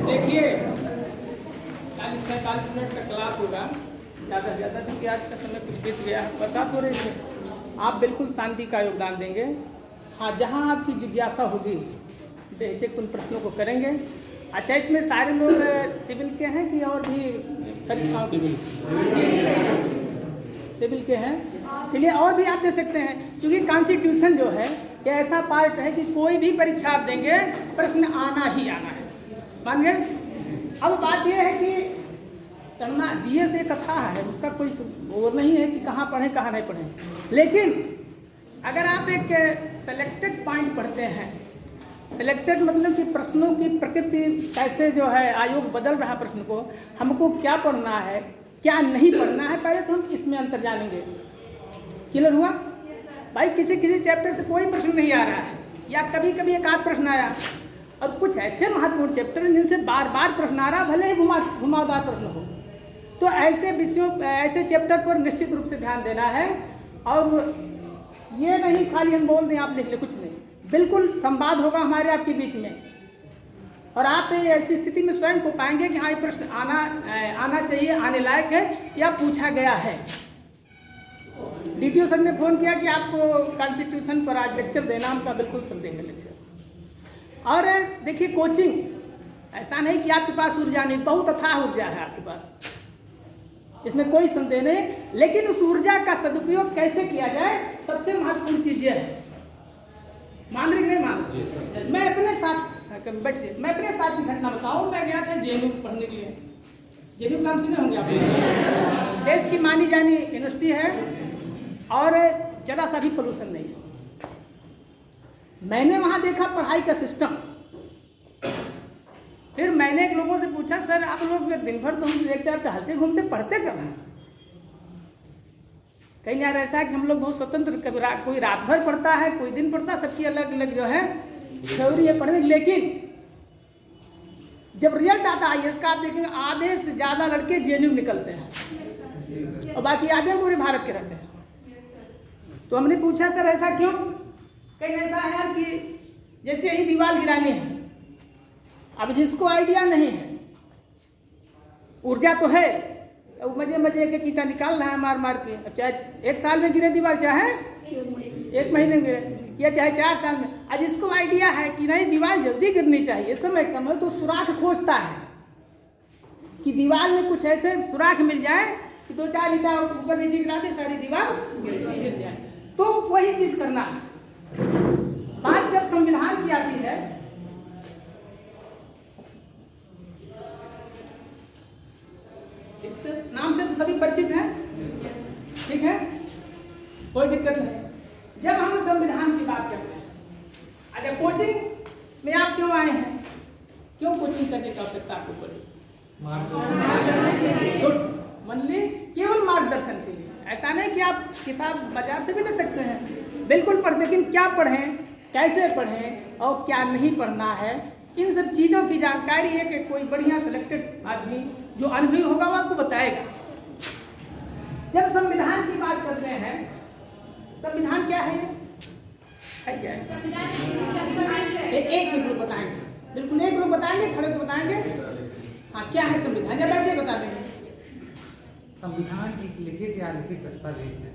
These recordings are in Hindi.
देखिए 40-45 मिनट का क्लास होगा, ज़्यादा से ज़्यादा, क्योंकि आज का समय कुछ बीत गया है। बरसात हो रही है, आप बिल्कुल शांति का योगदान देंगे। हाँ, जहाँ आपकी जिज्ञासा होगी बेहिचक उन प्रश्नों को करेंगे। अच्छा, इसमें सारे लोग सिविल के हैं कि और भी परीक्षाओं सिविल के हैं? चलिए, और भी आप दे सकते हैं, क्योंकि कॉन्स्टिट्यूशन जो है ये ऐसा पार्ट है कि कोई भी परीक्षा आप देंगे प्रश्न आना ही आना है, मान गए। अब बात यह है कि पढ़ना, जीएस एक कथा है, उसका कोई वो नहीं है कि कहाँ पढ़ें कहाँ नहीं पढ़ें। लेकिन अगर आप एक सेलेक्टेड पॉइंट पढ़ते हैं, सेलेक्टेड मतलब कि प्रश्नों की प्रकृति कैसे जो है आयोग बदल रहा प्रश्न को, हमको क्या पढ़ना है क्या नहीं पढ़ना है, पहले तो हम इसमें अंतर जानेंगे। क्लियर हुआ भाई? किसी चैप्टर से कोई प्रश्न नहीं आ रहा है, या कभी कभी एक आध प्रश्न आया, और कुछ ऐसे महत्वपूर्ण चैप्टर हैं जिनसे बार बार प्रश्न आ रहा, भले ही घुमावदार प्रश्न हो। तो ऐसे विषयों, ऐसे चैप्टर पर निश्चित रूप से ध्यान देना है। और ये नहीं खाली हम बोल दें आप लिख ले, कुछ नहीं, बिल्कुल संवाद होगा हमारे आपके बीच में, और आप ऐसी स्थिति में स्वयं को पाएंगे कि हाँ, ये प्रश्न आना चाहिए, आने लायक है या पूछा गया है। डीटीओ सर ने फ़ोन किया कि आपको कॉन्स्टिट्यूशन पर आज लेक्चर देना, हमका बिल्कुल सर देंगे लेक्चर। और देखिए, कोचिंग ऐसा नहीं कि आपके पास ऊर्जा नहीं, बहुत अथाह ऊर्जा है आपके पास, इसमें कोई संदेह नहीं। लेकिन उस ऊर्जा का सदुपयोग कैसे किया जाए, सबसे महत्वपूर्ण चीज़ यह है। मान रहे नहीं मान रहे? मैं अपने साथ बैठिए, मैं अपने साथ की घटना बताऊँ। मैं गया था जेएनयू पढ़ने के लिए। जेएनयू नाम सुने होंगे आप, देश की मानी जानी यूनिवर्सिटी है, और जरा सा भी पोल्यूशन नहीं है। मैंने वहाँ देखा पढ़ाई का सिस्टम। फिर मैंने एक लोगों से पूछा, सर आप लोग दिन भर तो हम देखते हैं टहलते घूमते, पढ़ते कब हैं? कहीं यार ऐसा है कि हम लोग बहुत स्वतंत्र, कभी कोई रात भर पढ़ता है, कोई दिन पढ़ता है, सबकी अलग अलग जो है थ्योरी है पढ़ने। लेकिन जब रिजल्ट आता है इसका, आप देखेंगे आधे से ज़्यादा लड़के जेएनयू निकलते हैं, और बाकी आधे पूरे भारत के रहते हैं। तो हमने पूछा, सर ऐसा क्यों? कहीं ऐसा है कि जैसे यही दीवार गिरानी है, अब जिसको आइडिया नहीं है, ऊर्जा तो है, तो मजे मजे के ईंटा निकाल रहा है मार मार के। अब चाहे 1 साल में गिरे दीवार, चाहे 1 महीने में गिरे, या चाहे 4 साल में। आज जिसको आइडिया है कि नहीं दीवार जल्दी गिरनी चाहिए, समय कम है, तो सुराख खोजता है कि दीवार में कुछ ऐसे सुराख मिल जाए कि 2-4 ईंटा ऊपर नीचे गिरा दे, सारी दीवार गिर जाए। तो वही चीज़ करना है। बात जब संविधान की आती है, इस नाम से तो सभी परिचित हैं, ठीक है, कोई दिक्कत नहीं। जब हम संविधान की बात करते हैं, अच्छा कोचिंग में आप क्यों आए हैं? क्यों कोचिंग करने की आवश्यकता आपको पड़ी? मंडली केवल मार्गदर्शन के लिए। ऐसा नहीं कि आप किताब बाजार से भी ले सकते हैं, बिल्कुल पढ़, लेकिन क्या पढ़ें, कैसे पढ़ें और क्या नहीं पढ़ना है, इन सब चीज़ों की जानकारी है कि कोई बढ़िया सिलेक्टेड आदमी जो अनुभवी होगा वो आपको बताएगा। जब संविधान की बात करते हैं, संविधान क्या है? क्या है? एक लोग बताएंगे, बिल्कुल एक लोग बताएंगे, खड़े होकर बताएंगे। हाँ, क्या है संविधान? या बैठ के बता देंगे। संविधान एक लिखित या अलिखित दस्तावेज है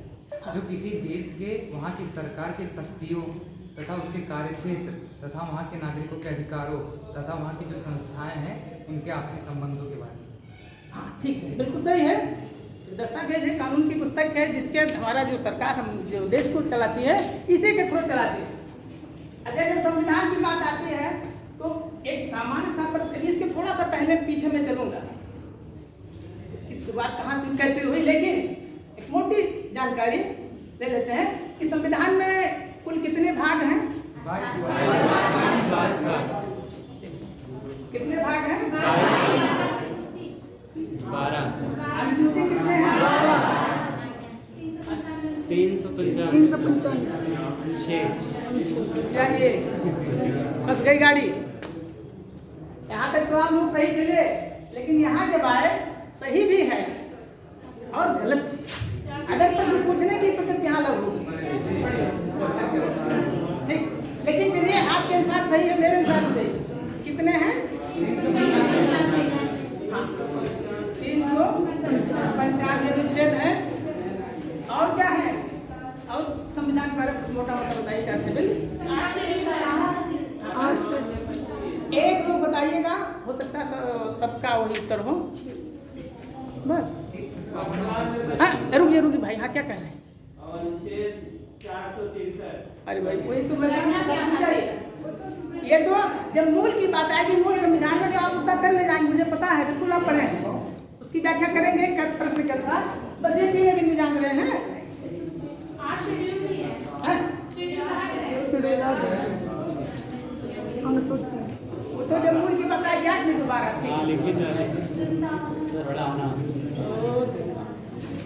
जो किसी देश के, वहाँ की सरकार के शक्तियों तथा उसके कार्यक्षेत्र तथा वहाँ के नागरिकों के अधिकारों तथा वहाँ की जो संस्थाएं हैं उनके आपसी संबंधों के बारे में। हाँ ठीक है, बिल्कुल सही है। दस्तावेज है, कानून की पुस्तक है, जिसके हमारा जो सरकार हम जो देश को चलाती है इसी के थ्रू चलाती है। अच्छा, जब संविधान की बात आती है तो एक सामान्य सा प्रश्न, इसके थोड़ा सा पहले पीछे में चलूँगा, इसकी शुरुआत कहाँ से कैसे हुई, लेकिन एक मोटी जानकारी ले लेते हैं कि संविधान में कुल कितने भाग हैं? कितने भाग हैं? 12। अनुसूची कितने हैं? 355। 6। ये बस गई गाड़ी। यहाँ तक तो आप लोग सही चले, लेकिन यहाँ जब आए सही भी है, 95 अनुच्छेद है। और क्या है? और संविधान के बारे में कुछ मोटा मोटा बताइए। 4 से बिल 8 से एक लोग बताइएगा, हो सकता है सबका वही उत्तर हो। बस हाँ, रुकिए भाई, हाँ क्या कह रहे हैं? अनुच्छेद 463। अरे भाई वही तो ये तो जब मूल की बात आएगी, मूल संविधान में जो आप उत्तर कर ले जाएंगे, मुझे पता है, बिल्कुल आप पढ़े हैं, उसकी व्याख्या करेंगे। कब प्रश्न क्या था, बस ये 3 बिंदु जान रहे हैं। वो तो जब मूल की बात आएगी, आज से दोबारा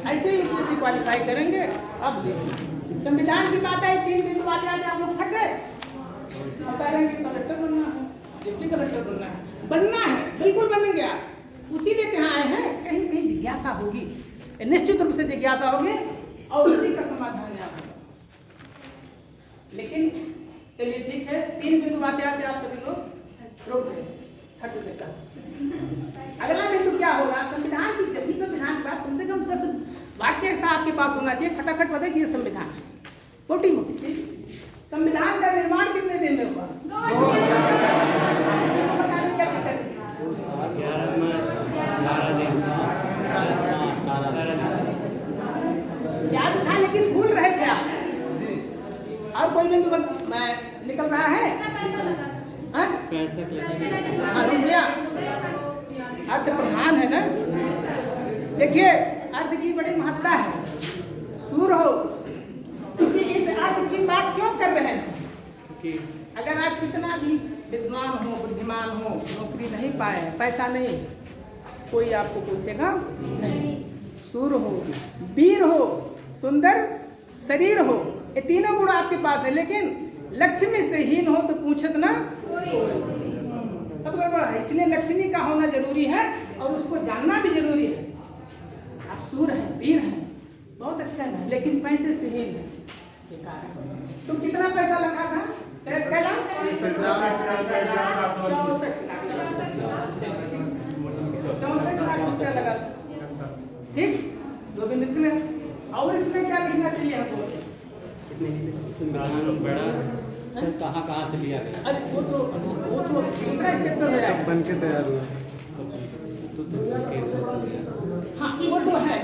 ऐसे ही यूपीएससी क्वालिफाई करेंगे। अब देखिए संविधान की बात आई, 3 बिंदु बातें आते आप लोग थक गए। बता रहे हैं कि कलेक्टर बनना है, डिप्टी कलेक्टर बनना है, बिल्कुल बनेंगे आप। उसी लिए यहाँ आए हैं, कहीं कहीं जिज्ञासा होगी, निश्चित रूप से जिज्ञासा होगी और उसी का समाधान यहाँ होगा। लेकिन चलिए ठीक है, 3 बिंदु बातें आते आप सभी लोग रोक गए, थक गए। अगला बिंदु क्या होगा, संविधान की जब भी संविधान का कम से कम 10 वाक्य ऐसा आपके पास होना चाहिए, फटाफट बताइए कि ये संविधान है। मोटी मोटी चीज, संविधान का निर्माण कितने दिन में हुआ? 2 याद था लेकिन भूल रहे थे आप। और कोई बिंदु मैं निकल रहा है? रुपया अर्थ प्रधान है ना। देखिए अर्थ की बड़ी महत्ता है, सूर हो, क्योंकि इस अर्थ की बात क्यों कर रहे हैं? अगर आप कितना भी विद्वान हो, बुद्धिमान हो, नौकरी नहीं पाए, पैसा नहीं, कोई आपको पूछेगा नहीं। सूर हो, वीर हो, सुंदर शरीर हो, ये तीनों गुण आपके पास है, लेकिन लक्ष्मी से हीन हो तो पूछत ना सब गड़बड़ है। इसलिए लक्ष्मी का होना जरूरी है और उसको जानना भी जरूरी है। आप सूर हैं, वीर हैं, बहुत अच्छा है, लेकिन पैसे से हीन है, बेकार है। तुम कितना पैसा लगा था? 64 लाख रुपया लगा था, ठीक? 2 बिंदु निकले। और इसमें क्या लिखना चाहिए हमको? संविधान बड़ा कहाँ से लिया गया? अरे वो तो दूसरा स्टेप हो जाएगा, बन के तैयार हुआ। हाँ वो तो है।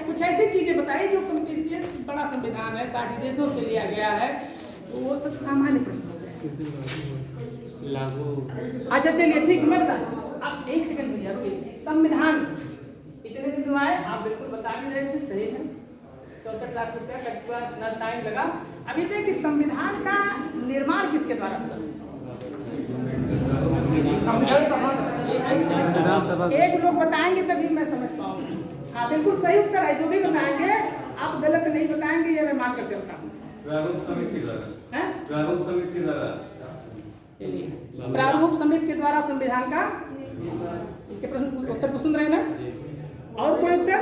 कुछ ऐसी चीजें बताइए जो कम्प्लीट बड़ा संविधान है, 60 देशों से लिया गया है, तो वो सब सामान्य प्रश्न हो गए। लागू। अच्छा चलिए ठीक, मैं बता आप 1 सेकंड भैया रुकिए। संविधान इतने बिंदु आए, आप बिल्कुल बता भी रहे थे, सही है। 64 लाख रुपया का इतना टाइम लगा। अभी देखिए संविधान का निर्माण किसके द्वारा हुआ? एक लोग बताएंगे तभी मैं समझ पाऊंगा। हाँ बिल्कुल सही उत्तर है, जो भी बताएंगे आप गलत नहीं बताएंगे, ये मैं मान कर चलता हूँ। चलिए, प्रारूप समिति के द्वारा संविधान का इसके प्रश्न उत्तर को सुन रहे हैं ना? और कोई उत्तर?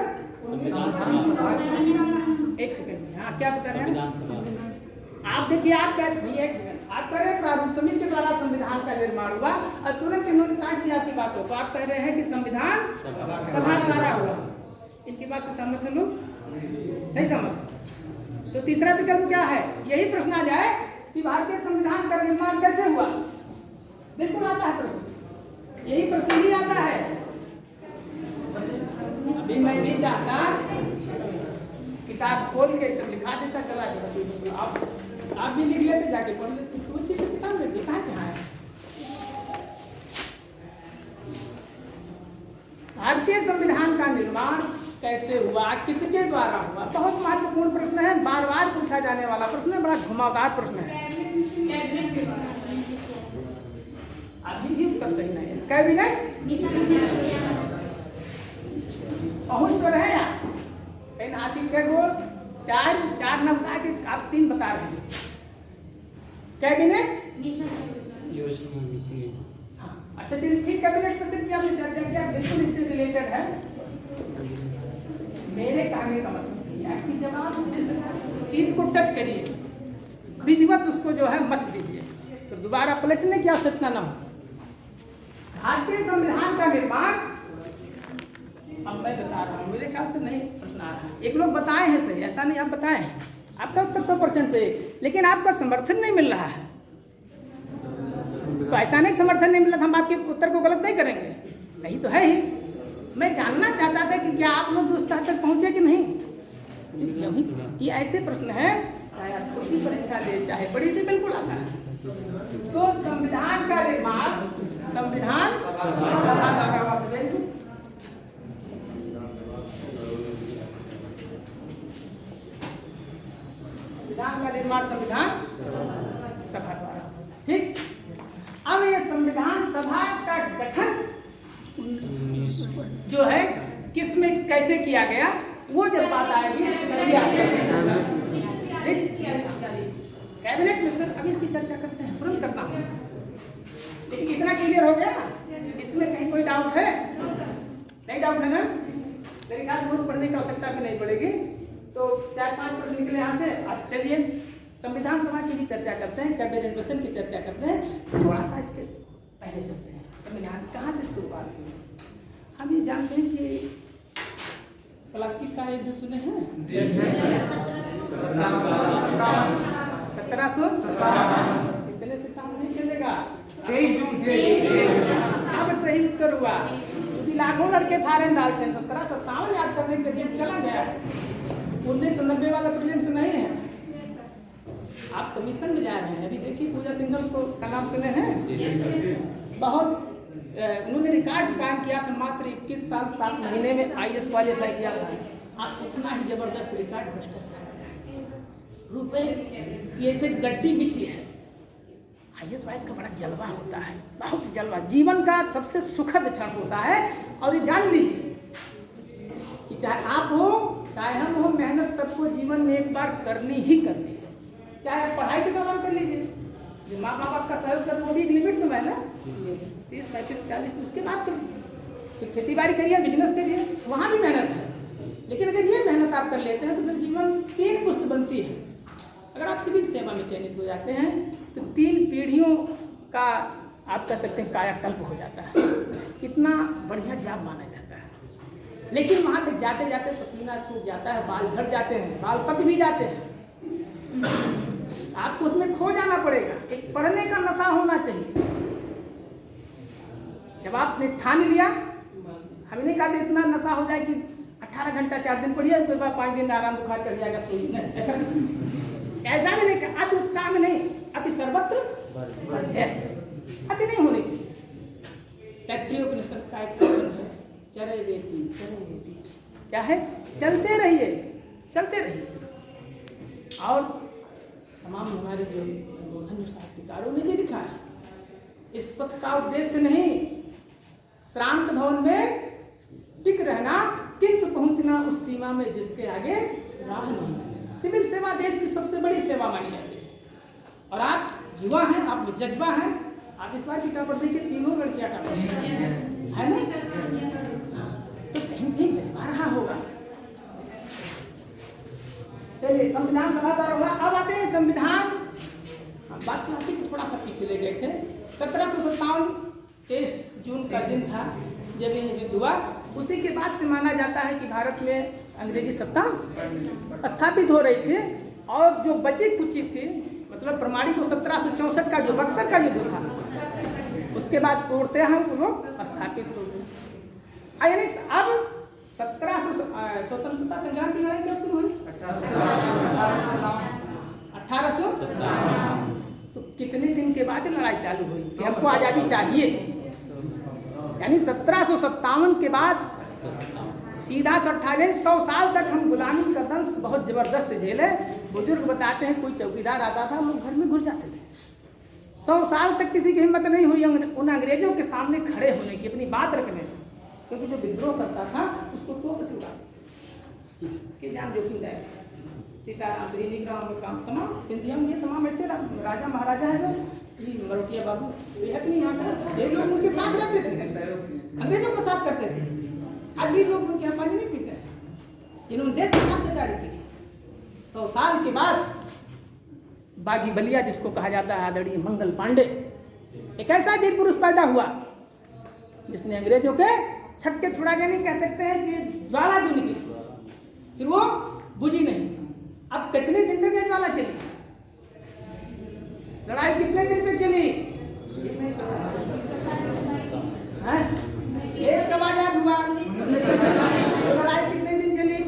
1 सेकंड। हाँ क्या बता रहे हैं आप? देखिए आप कह रहे आप कह रहे हैं प्रारूप समिति के द्वारा संविधान का निर्माण हुआ और तुरंत इन्होंने काट दिया आपकी बातों को। आप कह रहे हैं कि संविधान सभा द्वारा हुआ। इनकी बात से सहमत हैं लोग? नहीं सहमत? तो तीसरा विकल्प क्या है? यही प्रश्न आ जाए कि भारतीय संविधान का निर्माण कैसे हुआ? बिल्कुल आता है प्रश्न, यही प्रश्न ही आता है। अभी मैं नहीं चाहता किताब खोल के सब लिखा देता चला जाता, आप भी लिख लेते, जाके पढ़ लेते, कोई चीज किताब में लिखा कहाँ है? भारतीय संविधान का निर्माण कैसे हुआ, किसके द्वारा हुआ? बहुत महत्वपूर्ण प्रश्न है, बार बार पूछा जाने वाला प्रश्न है, बड़ा घुमावदार प्रश्न है। अभी भी उत्तर सही नहीं है। कैबिनेट पहुंच तो रहे आप, लेकिन हाथी के गो 4 न बता के आप 3 बता रहे हैं। कैबिनेट योजना मिशन। अच्छा चलिए ठीक, कैबिनेट पर सिर्फ क्या चर्चा किया, बिल्कुल इससे रिलेटेड है। मेरे कहने का मतलब यह कि जब आप जिस चीज को टच करिए विधिवत उसको जो है मत दीजिए, तो दोबारा पलटने की आवश्यकता न हो। भारतीय संविधान का निर्माण अब मैं बता रहा हूँ, मेरे ख्याल से नहीं प्रश्न आ रहा है। एक लोग बताए हैं सही, ऐसा नहीं आप बताए हैं, आपका उत्तर 100% सही, लेकिन आपका समर्थन नहीं मिल रहा है। तो ऐसा नहीं समर्थन नहीं मिला, हम आपके उत्तर को गलत नहीं करेंगे, सही तो है ही। मैं जानना चाहता था कि क्या आप लोग उस स्तर तक पहुँचे कि नहीं। ये ऐसे प्रश्न है, चाहे आप छोटी परीक्षा दे चाहे बड़ी दे, बिल्कुल आता है। तो संविधान का निर्माण संविधान सभा द्वारा हुआ। संविधान का निर्माण संविधान सभा द्वारा, ठीक। अब ये संविधान सभा का गठन जो है किस में कैसे किया गया, वो जब बात आएगी कैबिनेट में। सर अभी इसकी चर्चा करते हैं, तुरंत करता हूँ, लेकिन इतना क्लियर हो गया, इसमें कहीं कोई डाउट है? नहीं डाउट है ना? मेरे ख्याल से पढ़ने की आवश्यकता भी नहीं पड़ेगी। तो 4-5 प्रश्न निकले यहाँ से। अब चलिए संविधान सभा की भी चर्चा करते हैं, कैबिनेट मिशन की चर्चा करते हैं। थोड़ा सा इसके पहले चलते हैं, संविधान कहाँ से शुरुआत हुई। हम ये जानते हैं कि क्लासिक का युद्ध सुने हैं, 1757। इतने से काम नहीं चलेगा। 23 जून अब सही उत्तर हुआ, क्योंकि लाखों लड़के फायरिंग डालते हैं। 1757 याद करने के लिए चला गया है, 1990 वाला प्रेजेंट नहीं है। आप कमीशन में जा रहे हैं, अभी देखिए पूजा सिंघल को का नाम सुने हैं, बहुत उन्होंने रिकॉर्ड कायम किया था, मात्र 21 साल 7 महीने में IAS क्वालिफाई किया था। आप इतना ही जबरदस्त रिकॉर्ड भ्रष्टाचार रुपए की ऐसे गड्डी बिछी है। IAS वाइस का बड़ा जलवा होता है, बहुत जलवा, जीवन का सबसे सुखद क्षण होता है। और ये जान लीजिए कि चाहे आप हो चाहे हम हो, मेहनत सबको जीवन में एक बार करनी ही करनी है। चाहे आप पढ़ाई के दौरान कर लीजिए, जो माँ बाप का सहयोग कर, वो भी एक लिमिट समय है ना, 30, 35, 40, उसके बाद तो खेती बाड़ी करिए, बिजनेस करिए, वहाँ भी मेहनत है। लेकिन अगर ये मेहनत आप कर लेते हैं तो फिर जीवन 3 पुस्त बनती है। अगर आप सिविल सेवा में चयनित हो जाते हैं तो 3 पीढ़ियों का आप कह सकते हैं कायाकल्प हो जाता है। इतना बढ़िया जॉब माना जाता है, लेकिन वहाँ तक जाते जाते पसीना छूट जाता है, बाल झड़ जाते हैं, बाल पक भी जाते हैं। आपको उसमें खो जाना पड़ेगा। एक पढ़ने का नशा होना चाहिए। जब आपने ठान लिया, हमने नहीं कहा कि इतना नशा हो जाए कि 18 घंटा 4 दिन पढ़िए, उसके बाद 5 दिन आराम बुखार चढ़ जाएगा, सोई नहीं, ऐसा कुछ नहीं। ऐसा भी नहीं कहा, अति उत्साह में नहीं, अति सर्वत्र है, अति नहीं होनी चाहिए। तैत्तिरीयोपनिषद का एक कथन है, चरे वेति, क्या है? चलते रहिए, चलते रहिए। और तमाम हमारे जो बोधन साहित्यकारों ने भी लिखा है, इस पथ का उद्देश्य नहीं श्रांत भवन में टिक रहना, किंतु पहुंचना उस सीमा में जिसके आगे राह नहीं। सिविल सेवा देश की सबसे बड़ी सेवा मानी जाती है। और आप युवा हैं, आप में जज्बा है। आप इस बार की टॉपर देखिए, 3 लड़कियां टॉपर है ना, तो कहीं कहीं जज्बा रहा होगा। चलिए संविधान सभा द्वारा हुआ। अब आते हैं संविधान, बात क्लासिक थोड़ा सा पीछे ले गए थे। 1757 23 जून का दिन था जब यह युद्ध हुआ। उसी के बाद से माना जाता है कि भारत में अंग्रेजी सत्ता स्थापित हो रही थी। और जो बची कुची थी, मतलब प्रमाणी को 1764 का जो बक्सर का युद्ध था, उसके बाद पूर्णतः हम लोग स्थापित हो गए। यानी अब 1700 स्वतंत्रता संग्राम की लड़ाई कब शुरू हुई? 1857। तो कितने दिन के बाद लड़ाई चालू हुई कि हमको आज़ादी चाहिए? यानी 1757 के बाद सीधा 100 साल तक हम गुलामी का दंश बहुत जबरदस्त झेले। बुजुर्ग बताते हैं, कोई चौकीदार आता था, लोग घर में घुस जाते थे। 100 साल तक किसी की हिम्मत नहीं हुई उन अंग्रेजों के सामने खड़े होने की, अपनी बात रखने की। क्योंकि जो विद्रोह करता था उसको तो से उड़ा के जान जोखिम गए। सीताराम काम तमाम सिंधिया में, ये तमाम ऐसे राजा महाराजा है जो मरोटिया बाबू बेहद नहीं आता, ये लोग उनके साथ रहते थे, अंग्रेजों का साथ करते थे। आज भी लोग उनके यहाँ पानी नहीं पीते हैं, जिन्होंने देश के साथ गद्दारी की। 100 साल के बाद बागी बलिया, जिसको कहा जाता है आदरणीय मंगल पांडे, एक ऐसा वीर पुरुष पैदा हुआ जिसने अंग्रेजों के छत के छुड़ा गया नहीं कह सकते हैं कि ज्वाला जो निकली फिर वो बुझी नहीं। अब कितने दिन तक ये ज्वाला चली? लड़ाई कितने दिन तक चली? देश कब आजाद हुआ? तो लड़ाई कितने दिन चली?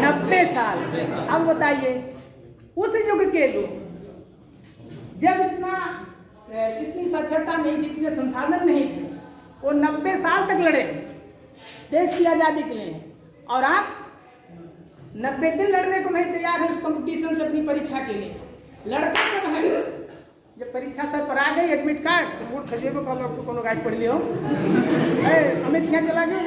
90 साल। अब बताइए उस युग के लोग जब इतनी साक्षरता नहीं थी, इतने संसाधन नहीं थे, वो 90 साल तक लड़े देश की आज़ादी के लिए, और आप 90 दिन लड़ने को नहीं तैयार है उस कंपटीशन से अपनी परीक्षा के लिए। लड़का कब है? जब परीक्षा सर पर आ गई एडमिट कार्ड तो वोट खजे को कोनो गाइड पढ़ लियो अमित क्या चला गया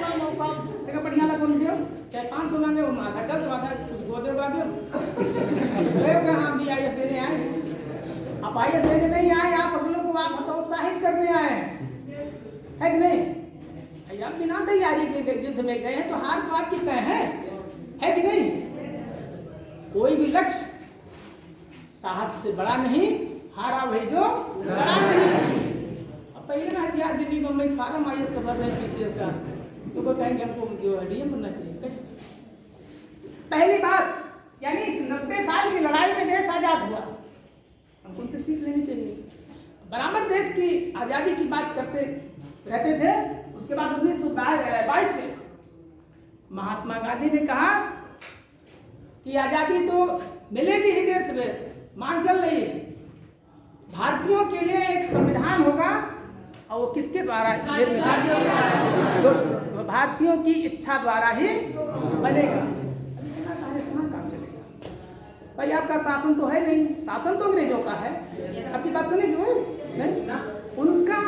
देखा बढ़िया लगा दियो चाहे 500 मांगे वो माथा डल माथा कुछ गोदे उड़ा दियो। हाँ भी आई देने आए, आप आई देने नहीं आए, आप अगलों को आप हतोत्साहित करने आए हैं, है कि नहीं? आप बिना तैयारी के युद्ध में गए हैं तो हार तो आपकी तय है कि नहीं? कोई भी लक्ष्य साहस से बड़ा नहीं, हारा वही जो बड़ा नहीं। अब पहले ना हथियार दिल्ली बम्बई फार्म IAS का भर रहे PCS का, तो वो कहेंगे हमको जो DM बनना चाहिए कैसे? पहली बात यानी इस 90 साल की लड़ाई में देश आजाद हुआ, हमको उनसे सीख लेनी चाहिए। बराबर देश की आज़ादी की बात करते रहते थे। उसके बाद 1922 में महात्मा गांधी ने कहा कि आज़ादी तो मिलेगी ही देश में, मान चल रही है, भारतीयों के लिए एक संविधान होगा और वो किसके द्वारा? भारतीयों की इच्छा द्वारा ही बनेगा। काम चलेगा भाई, आपका शासन तो है नहीं, शासन तो अंग्रेजों का है। आपकी बात सुनेगी वो नहीं? उनका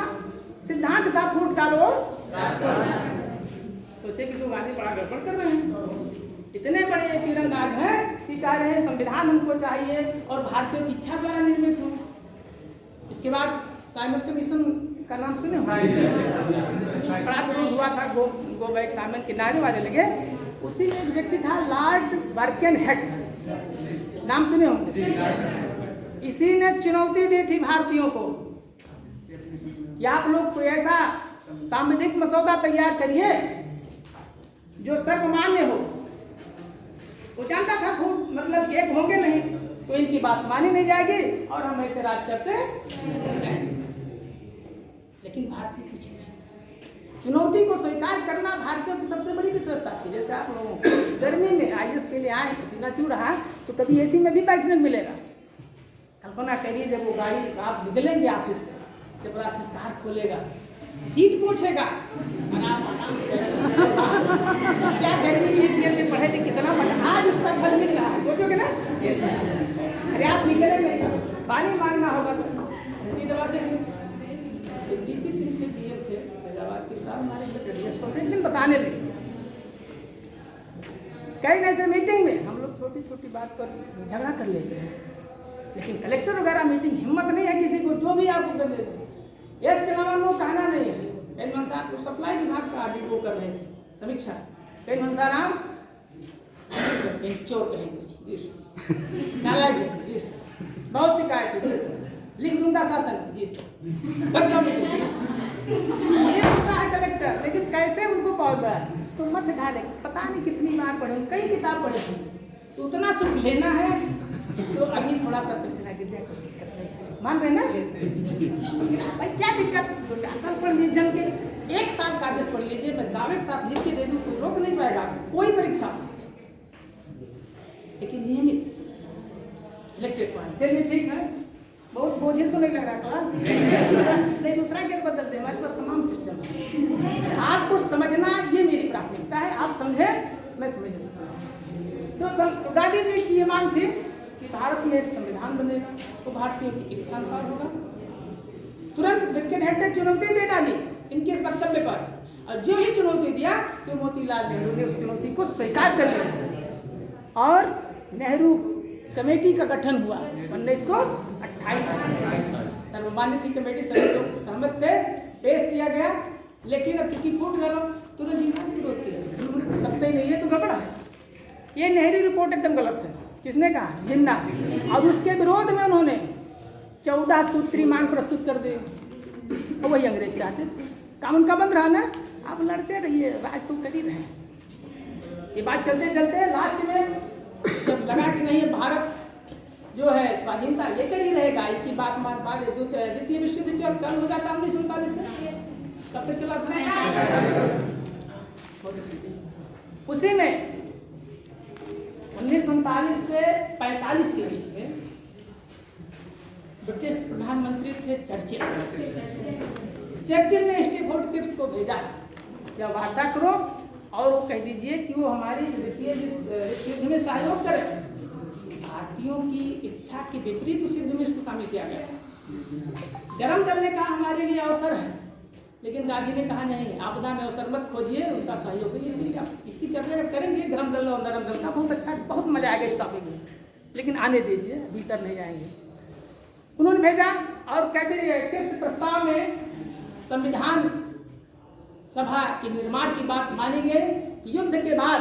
सिद्धांत था फूट डालो, सोचे कि तुम आगे बड़ा गड़बड़ कर रहे हैं। इतने बड़े तीरंदाज हैं कि कह रहे हैं संविधान हमको चाहिए और भारतीयों की इच्छा द्वारा निर्मित हो। इसके बाद साइमन कमीशन का नाम सुने? बड़ा विरोध हुआ था, गो बैक साइमन के नारे वाले लगे। उसी में एक व्यक्ति था लॉर्ड बर्केनहेड, नाम सुने होंगे। इसी ने चुनौती दी थी भारतीयों को कि आप लोग कोई ऐसा सांविधिक मसौदा तैयार करिए जो सर्वमान्य हो। वो जानता था खूब, मतलब एक होंगे नहीं तो इनकी बात मानी नहीं जाएगी और हम ऐसे राज करते हैं। लेकिन भारतीय कुछ नहीं, चुनौती को स्वीकार करना भारतीयों की सबसे बड़ी विशेषता थी। जैसे आप लोगों को गर्मी में IAS के लिए आए, पसीना चू रहा तो कभी AC में भी बैठने को मिलेगा। कल्पना करिए जब वो गाड़ी आप निकलेंगे ऑफिस से, चपरासी कार खोलेगा, सीट पूछेगा, क्या गर्मी में 1 ईयर में पढ़े थे कितना पढ़ा, आज उसका फल मिल रहा है, सोचोगे ना? अरे आप निकलेंगे पानी मांगना होगा तो दवा देंगे। DP सिंह के DM थे फैजाबाद के साथ, हमारे लेकिन बताने लगे कई ऐसे मीटिंग में हम लोग छोटी छोटी बात पर झगड़ा कर लेते हैं, लेकिन कलेक्टर वगैरह मीटिंग हिम्मत नहीं है किसी को जो भी आपको कर देते हैं। इसके अलावा लोग कहना नहीं है। कैन साहब को सप्लाई विभाग का ऑडिट वो कर रहे थे, समीक्षा। कैन मनसाराम चोर कहेंगे जी सर, नालायक जी सर, बहुत शिकायत है जी सर, लिख दूंगा शासन जी सर, बदलाव नहीं। ये होता है कलेक्टर, लेकिन कैसे उनको पौधा है इसको मत ढाले। पता नहीं कितनी बार पढ़े, कई किताब पढ़े थे, तो उतना सुख लेना है तो अभी थोड़ा सा पसीना गिर जाए, कोई दिक्कत नहीं है, मान रहे ना भाई? क्या दिक्कत? 2-4 साल पढ़ लीजिए, जन के 1 साल कागज पढ़ लीजिए, मैं दावे के साथ लिख के दे दूँ, कोई रोक नहीं पाएगा कोई परीक्षा। लेकिन नियमित इलेक्टेड पॉइंट, चलिए ठीक है, बहुत बोझिल तो नहीं लग रहा क्लास नहीं, दूसरा गेयर बदल दे, हमारे पास तमाम सिस्टम है। आपको समझना ये मेरी प्राथमिकता है, आप समझे मैं समझ सकता हूँ। तो गांधी जी की ये मांग थी कि भारत में एक संविधान बनेगा तो भारतीयों की इच्छा अनुसार होगा। तुरंत बर्केनहेड ने चुनौती दे डाली इनके इस वक्तव्य पर, और जो ही चुनौती दिया तो मोतीलाल नेहरू ने उस चुनौती को स्वीकार कर लिया और नेहरू कमेटी का गठन हुआ 1928 में। सर्वमान्य कमेटी सभी लोग सहमत थे, पेश किया गया। लेकिन अब चूंकि फूट गया तुरंत विरोध किया, लगता ही नहीं है तो गड़बड़ा है। ये नेहरू रिपोर्ट एकदम गलत है। किसने कहा? जिन्ना। और उसके विरोध में उन्होंने 14 सूत्री मांग प्रस्तुत कर दी, और वही अंग्रेज चाहते थे। काम उनका बंद रहा ना, आप लड़ते रहिए, राज तो कर ही रहे हैं। ये बात चलते चलते लास्ट में जब लगा कि नहीं भारत जो है स्वाधीनता लेकर ही रहेगा, इनकी बात मान बाद द्वितीय विश्व युद्ध चालू हो जाता 1939 से, कब तक चला था? उसी में 1939 से 45 के बीच में ब्रिटिश प्रधानमंत्री थे चर्चिल। चर्चिल ने स्टीफोर्ड क्रिप्स को भेजा, या वार्ता करो और वो कह दीजिए कि वो हमारी द्वितीय युद्ध में सहयोग करें। भारतीयों की इच्छा के विपरीत उस युद्ध में इसको शामिल किया गया। गरम दल ने कहा हमारे लिए अवसर है, लेकिन गांधी ने कहा नहीं, आपदा में अवसर मत खोजिए, उनका सहयोग करिए। इसलिए आप इसकी चर्चा करेंगे गरम दल और नरम दल का, बहुत अच्छा, बहुत मजा आएगा इस टॉपिक में, लेकिन आने दीजिए, भीतर नहीं जाएंगे। उन्होंने भेजा और कैबिनेट प्रस्ताव में संविधान सभा के निर्माण की बात मानी गई। युद्ध के बाद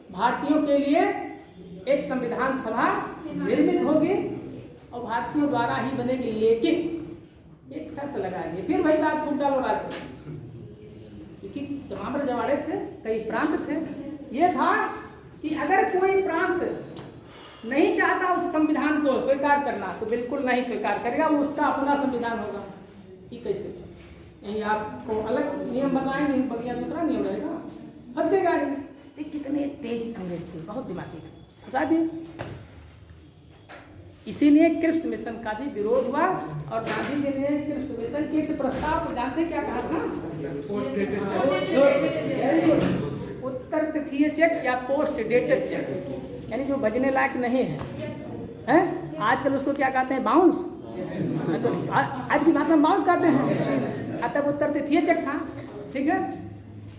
भारतीयों के लिए एक संविधान सभा निर्मित होगी और भारतीयों द्वारा ही बनेगी, लेकिन एक शर्त लगा दी। फिर वही बात फूट डालो राज, क्योंकि तमाम रजवाड़े थे, कई प्रांत थे। ये था कि अगर कोई प्रांत नहीं चाहता उस संविधान को स्वीकार करना तो बिल्कुल नहीं स्वीकार करेगा, वो उसका अपना संविधान होगा। ये कैसे? यही आपको अलग नियम बनाएंगे, बगिया दूसरा नियम रहेगा, फंस गई गाड़ी। ये कितने तेज अंग्रेज थे, बहुत दिमागी थे, फंसा दिए। इसीलिए क्रिप्स मिशन का भी विरोध हुआ और गांधी जी ने क्रिप्स मिशन के इस प्रस्ताव को जानते क्या कहा था? उत्तर तिथीय चेक या पोस्ट डेटेड चेक, यानी जो बजने लायक नहीं है, आजकल उसको क्या कहते हैं? बाउंस। तो आज की भाषा में बाउंस कहते हैं। तब उत्तर तिथीय चेक था, ठीक है।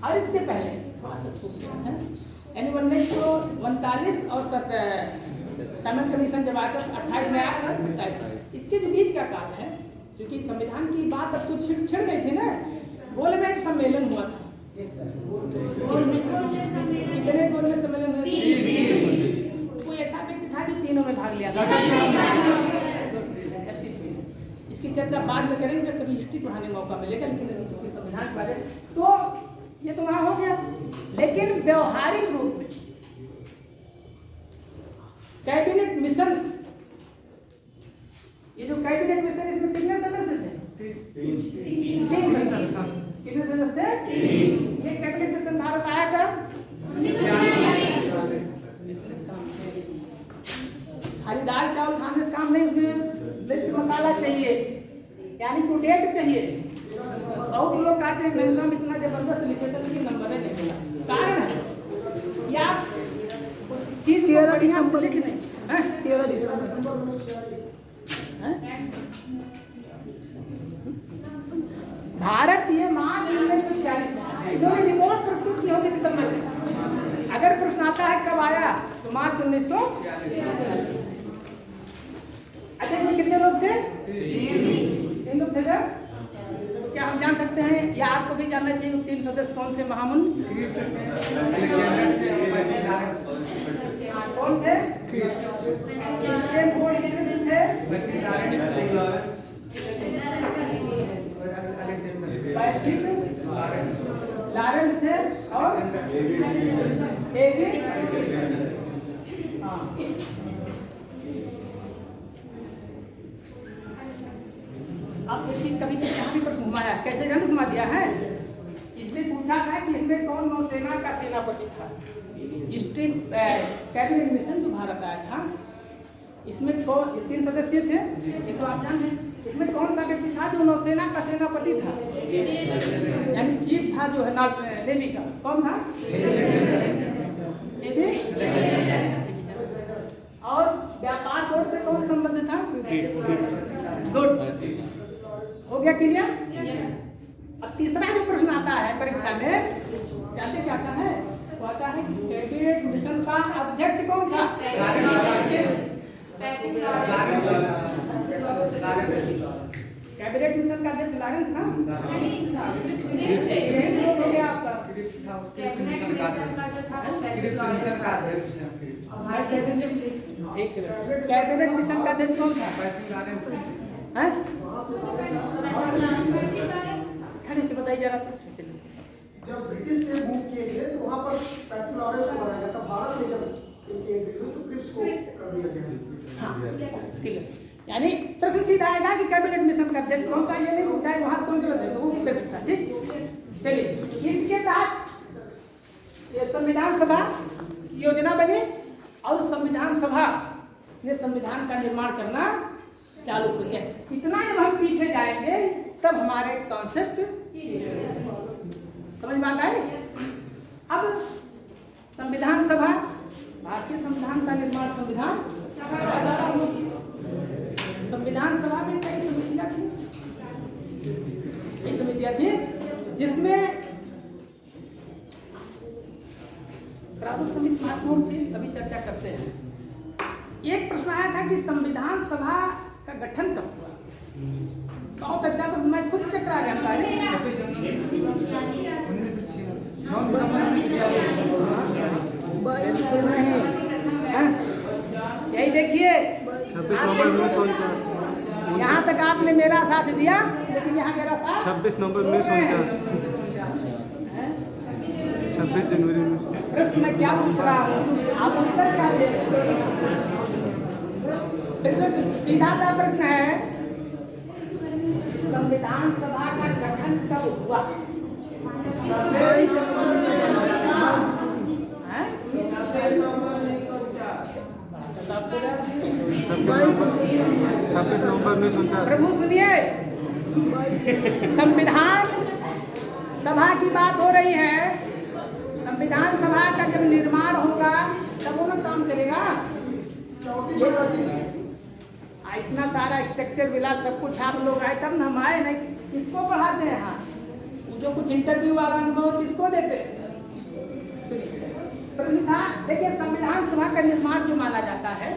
और इसके पहले थोड़ा सा छूट गया है, यानी 1939 और साइमन कमीशन जब आया 28 में आया था, 27 इसके जो बीच का काल है, क्योंकि संविधान की बात अब तो छिड़ गई थी ना। गोलमेज सम्मेलन हुआ था, कितने गोलमेज सम्मेलन हुए? कोई ऐसा व्यक्ति था कि तीनों में भाग लिया था। अच्छी चीज, इसकी चर्चा बाद में करेंगे जब कभी हिस्ट्री पढ़ाने का मौका मिलेगा, लेकिन क्योंकि संविधान के बारे तो ये तो वहां हो गया। लेकिन व्यवहारिक रूप में कैबिनेट मिशन, ये जो कैबिनेट मिशन, इसमें कितने सदस्य थे? 3 कितने सदस्य थे? ये कैबिनेट मिशन भारत आया कब? खाली दाल चावल खाने से काम नहीं, उसमें मिर्च मसाला चाहिए, यानी को डेट चाहिए। बहुत लोग कहते हैं एग्जाम इतना जबरदस्त लिखे थे लेकिन नंबर नहीं मिला। कारण है या उस चीज को बढ़िया से लिख नहीं। 13 दिसंबर भारत ये मार्च 1946 में इन्होंने रिपोर्ट प्रस्तुत की होगी दिसंबर में। अगर प्रश्न आता है कब आया तो मार्च 1946। अच्छा, इसमें कितने लोग थे? 3 लोग थे ना? तो क्या हम जान सकते हैं या आपको भी जानना चाहिए 3 सदस्य कौन थे? महामुन कौन थे? लॉरेंस थे और आप कभी प्रश्न घुमाया, कैसे जान घुमा दिया है? इसमें पूछा था कि इसमें कौन नौसेना का सेनापति था। कैबिनेट मिशन जो भारत आया था, इसमें 3 सदस्य थे, ये तो आप जानते हैं। इसमें कौन सा व्यक्ति था जो नौसेना का सेनापति था, यानी चीफ था जो है नेवी का? कौन था? और व्यापार बोर्ड से कौन संबंध था? गुड, हो गया क्लियर? अब तीसरा जो प्रश्न आता है परीक्षा में, जानते क्या आता है? वो आता है कैबिनेट मिशन का अध्यक्ष कौन था? कैबिनेट मिशन का अध्यक्ष लॉरेंस था। हो गया आपका कैबिनेट मिशन का अध्यक्ष कौन था? देख के बताइए जरा तो चलिए। जब ब्रिटिश से मूव किए गए तो वहाँ पर पैथोलॉरेंस को बनाया गया था। भारत में जब इनकी एंट्री हुई तो क्रिप्स को कर दिया गया। हाँ ठीक है, यानी प्रश्न सीधा आएगा कि कैबिनेट मिशन का अध्यक्ष कौन सा, ये नहीं पूछा है वहाँ से कौन गलत है, तो वो क्रिप्स था। ठीक, चलिए इसके बाद ये संविधान सभा योजना बनी और संविधान सभा ने संविधान का निर्माण करना चालू कर दिया। इतना जब हम पीछे जाएंगे तब हमारे कॉन्सेप्ट समझ में आता है। अब संविधान सभा, भारतीय संविधान का निर्माण संविधान सभा द्वारा हुआ। संविधान सभा में कई समितियां थी जिसमें प्रारूप समिति महत्वपूर्ण थी, अभी चर्चा करते हैं। एक प्रश्न आया था कि संविधान सभा का गठन कब हुआ। बहुत अच्छा प्रश्न, मैं खुद चक्रा गया था। यही देखिए 26 नवंबर 1949। यहाँ तक आपने मेरा साथ दिया, लेकिन यहाँ मेरा साथ 26 नवंबर 1949। 26 जनवरी में। प्रश्न मैं क्या पूछ रहा हूँ, आप उत्तर क्या दे रहे हैं? सीधा सा प्रश्न है, संविधान सभा का गठन कब हुआ? छब्बीस नवंबर 1949। प्रभु सुनिए, संविधान सभा की बात हो रही है। संविधान सभा का जब निर्माण होगा तब वो ना काम करेगा। इतना सारा स्ट्रक्चर मिला, सब कुछ आप लोग आए तब हम आए, नहीं किसको पढ़ाते हैं? हाँ, जो कुछ इंटरव्यू वाला अनुभव किसको देते हैं? प्रश्न था, देखिए संविधान सभा का निर्माण जो माना जाता है,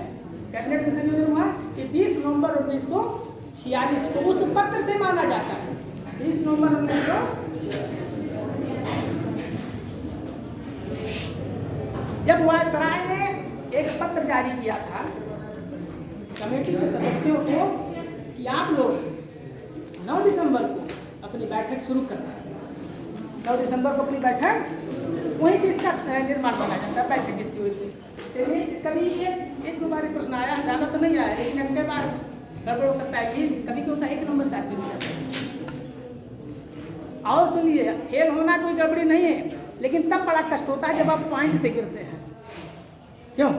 कैबिनेट मिशन जो हुआ कि 30 नवंबर 1946 को उस पत्र से माना जाता है। 30 नवंबर 1900 जब वायसराय ने एक पत्र जारी किया था कमेटी के सदस्यों को कि आप लोग 9 दिसंबर को अपनी बैठक शुरू करना है। 9 दिसंबर को अपनी बैठक, वहीं से इसका निर्माण माना जाता है, बैठक इसकी हुई थी। चलिए कभी एक दो बार प्रश्न आया, ज़्यादा तो नहीं आया, लेकिन अगले बार गड़बड़ हो सकता है कि कभी क्या होता है 1 नंबर से आदमी जाता है। और सुनिए, फेल होना कोई गड़बड़ी नहीं है, लेकिन तब बड़ा कष्ट होता है जब आप पॉइंट से गिरते हैं। क्यों?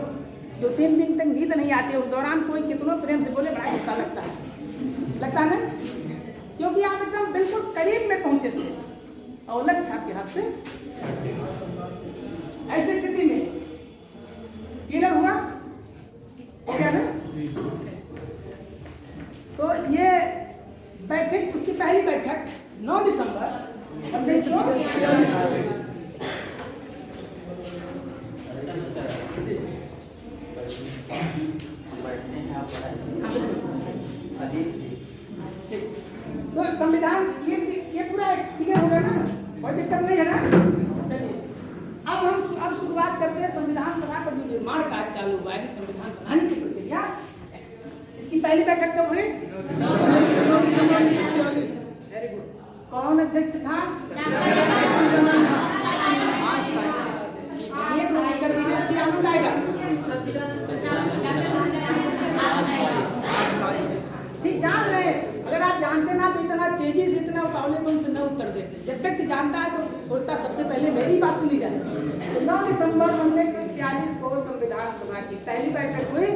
2-3 दिन तक नींद नहीं आती है, उस दौरान कोई कितना प्रेम से बोले बड़ा गुस्सा लगता है ना, क्योंकि आप एकदम बिल्कुल करीब में पहुंचे थे और लक्ष्य आपके हाथ से। ऐसी स्थिति में क्लियर हुआ क्या ना? तो ये बैठक, उसकी पहली बैठक 9 दिसंबर 1946। तो संविधान ये पूरा क्लियर हो गया ना, कोई दिक्कत नहीं है ना? चलिए अब शुरुआत करते हैं संविधान सभा का जो निर्माण कार्य चालू हुआ है, संविधान बनाने की प्रक्रिया। इसकी पहली बैठक कब हुई? Very good. कौन अध्यक्ष था? आनंद आएगा। ठीक, जान रहे, अगर आप जानते ना तो इतना तेजी से, इतना उतावलेपन से न उत्तर देते। जब व्यक्ति जानता है तो सोचता सबसे पहले मेरी बात सुनी जाए। 9 दिसंबर 1946 को संविधान सभा की पहली बैठक हुई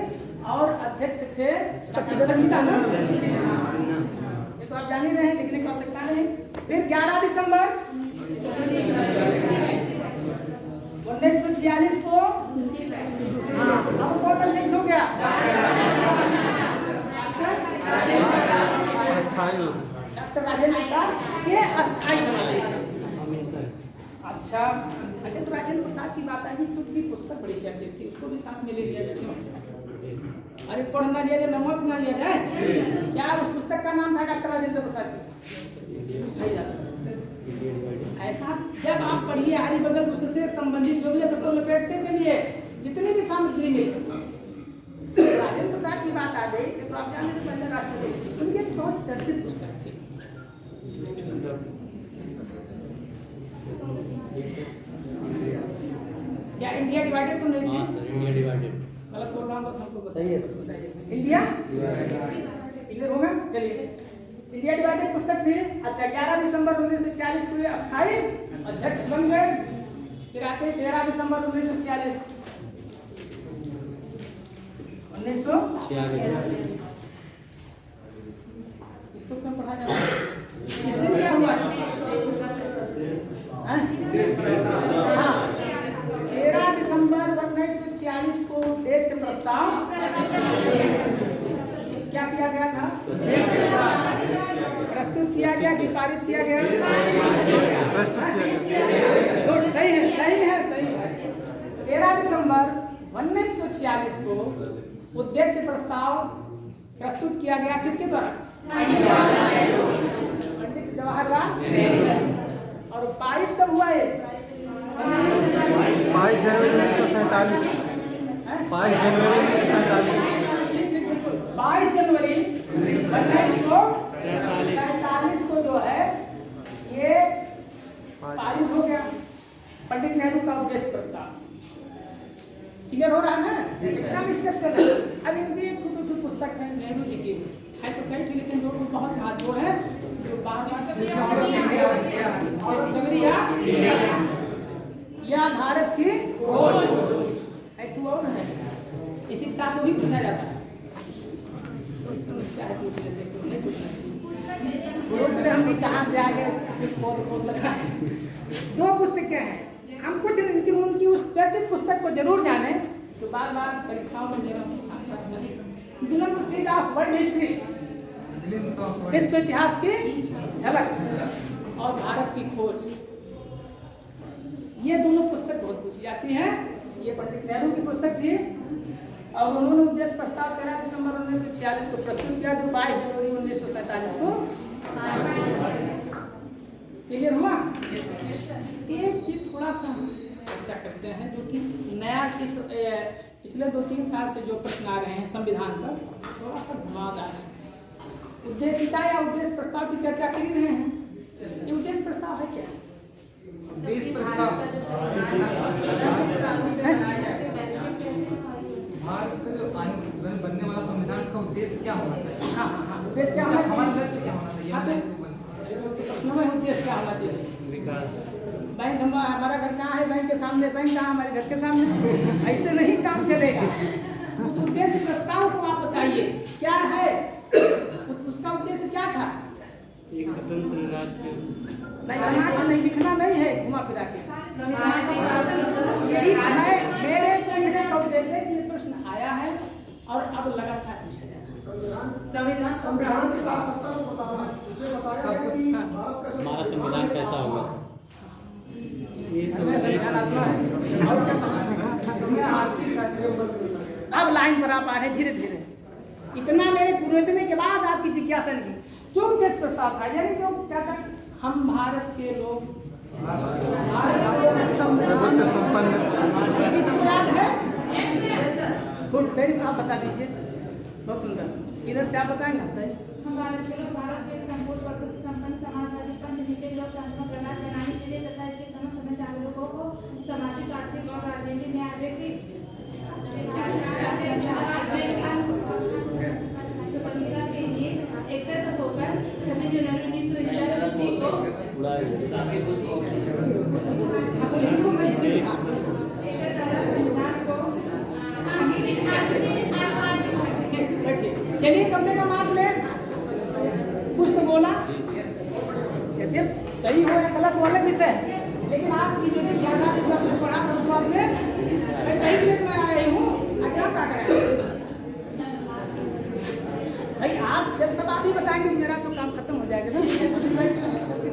और अध्यक्ष थे सच्चिदानंद। ये तो आप जान ही रहे हैं, लिखने की आवश्यकता नहीं। फिर 11 दिसंबर 1946 को अब कौन अध्यक्ष हो गया? डॉक्टर राजेंद्र प्रसाद के अस्थायी बना। अच्छा, तो राजेंद्र प्रसाद की बात आई, खुद की पुस्तक बड़ी चर्चित थी, उसको भी साथ में ले लिया जाए। अरे पढ़ ना लिया जाए, नमक ना लिया जाए क्या? उस पुस्तक का नाम था डॉक्टर राजेंद्र प्रसाद की। ऐसा जब आप पढ़िए आदि बगल उससे संबंधित जो भी है सबको लपेटते चलिए, जितनी भी सामग्री मिली। राजेंद्र प्रसाद की बात आ गई तो आप जानते हैं पहले राष्ट्रपति उनकी एक बहुत चर्चित पुस्तक थी। या इंडिया डिवाइडेड तो नहीं हाँ थी? Sir, India divided. गलत बोल रहा हूँ तो हमको सही है। बताइए। इंडिया क्लियर होगा? चलिए, इंडिया डिवाइडेड पुस्तक थी। अच्छा, 11 दिसंबर 1946 को ये अस्थायी अध्यक्ष बन गए। फिर आते हैं 13 दिसंबर 1946 इसको क्यों पढ़ा जाता है? इस दिन क्या हुआ? हाँ, 13 दिसंबर 1946 को देश से प्रस्ताव क्या किया गया था? प्रस्तुत किया गया कि पारित किया गया? गुड, सही है, सही है, सही है। 13 दिसंबर 1946 को उद्देश्य प्रस्ताव प्रस्तुत किया गया किसके द्वारा? पंडित जवाहरलाल नेहरू। और पारित कब हुआ है? 22 जनवरी 1947। 22 जनवरी 1947। 22 जनवरी 1947 को जो है ये पारित हो गया पंडित नेहरू का उद्देश्य प्रस्ताव। क्लियर हो रहा है ना? कितना मिस्टेक चल रहा है? अब इनकी एक पुस्तक है नेहरू जी की, है तो कई थी, लेकिन जो बहुत महत्व है जो या भारत की खोज है, टू और है, इसी के साथ वो भी पूछा जाता है। पूछ लेते नहीं पूछना, हम कहाँ से आ गए, लगा है। दो पुस्तकें हैं, हम कुछ उनकी उस चर्चित पुस्तक को जरूर जाने तो बार बार परीक्षाओं में मेरा ऑफ वर्ल्ड हिस्ट्री, विश्व इतिहास की झलक और भारत की खोज, ये दोनों पुस्तक बहुत पूछी जाती हैं। ये पंडित नेहरू की पुस्तक थी और उन्होंने उद्देश्य प्रस्ताव 13 दिसंबर 1946 को प्रस्तुत किया, जो 22 जनवरी 1947 को। क्लियर हुआ? एक चीज थोड़ा सा चर्चा करते हैं जो कि नया इस पिछले 2-3 साल से जो प्रश्न आ रहे हैं संविधान पर, थोड़ा सा घुमावदार है। उद्देशिका या उद्देश्य प्रस्ताव की चर्चा कर रहे हैं। ये उद्देश्य प्रस्ताव है क्या? उद्देश्य प्रस्ताव भारत का जो बनने वाला संविधान, उसका उद्देश्य क्या होना चाहिए? हाँ हाँ हाँ, उद्देश्य क्या होना चाहिए? हमारा लक्ष्य क्या होना चाहिए? प्रश्न में उद्देश्य क्या होना चाहिए? विकास। बैंक हमारा घर कहाँ है? बैंक के सामने। बैंक कहाँ? हमारे घर के सामने। ऐसे नहीं काम चलेगा। उस उद्देश्य प्रस्ताव को आप बताइए क्या है, उसका उद्देश्य क्या था? एक स्वतंत्र राज्य। नहीं लिखना नहीं है घुमा फिरा के। यही मेरे पूछने का उद्देश्य है कि ये प्रश्न आया है और अब लगातार पूछा जाता है। संविधान के साथ सत्ता को बताना, उसने बताया है कि भारत का जो हमारा संविधान कैसा होगा? ये संविधान आत्मा है। और क्या अब लाइन पर आप आ रहे धीरे धीरे। इतना मेरे पूछने के बाद आपकी जिज्ञासा नहीं, जो उद्देश्य प्रस्ताव था, यानी जो क्या था, हम भारत के लोग संविधान है। गुड, वेरी, आप बता दीजिए, बहुत सुंदर। इधर से आप बताएंगे? हम भारत के लोग भारत के संपूर्ण वर्ग संपन्न समाजवादी पंथ नीति लोकतंत्र को प्रदान बनाने के लिए तथा इसके समस्त नागरिकों को सामाजिक, आर्थिक और राजनीतिक न्याय के लिए एकत्र होकर 26 जनवरी 1941 को संविधान को चलिए, कम से कम आपने कुछ तो बोला, यदि सही हो या गलत वो अलग विषय है, लेकिन आपकी जो ज्यादा आपने पढ़ा था उसको आपने मैं सही लिख में आया हूँ। क्या करें भाई, आप जब सब आप ही बताएंगे मेरा तो काम खत्म हो जाएगा ना।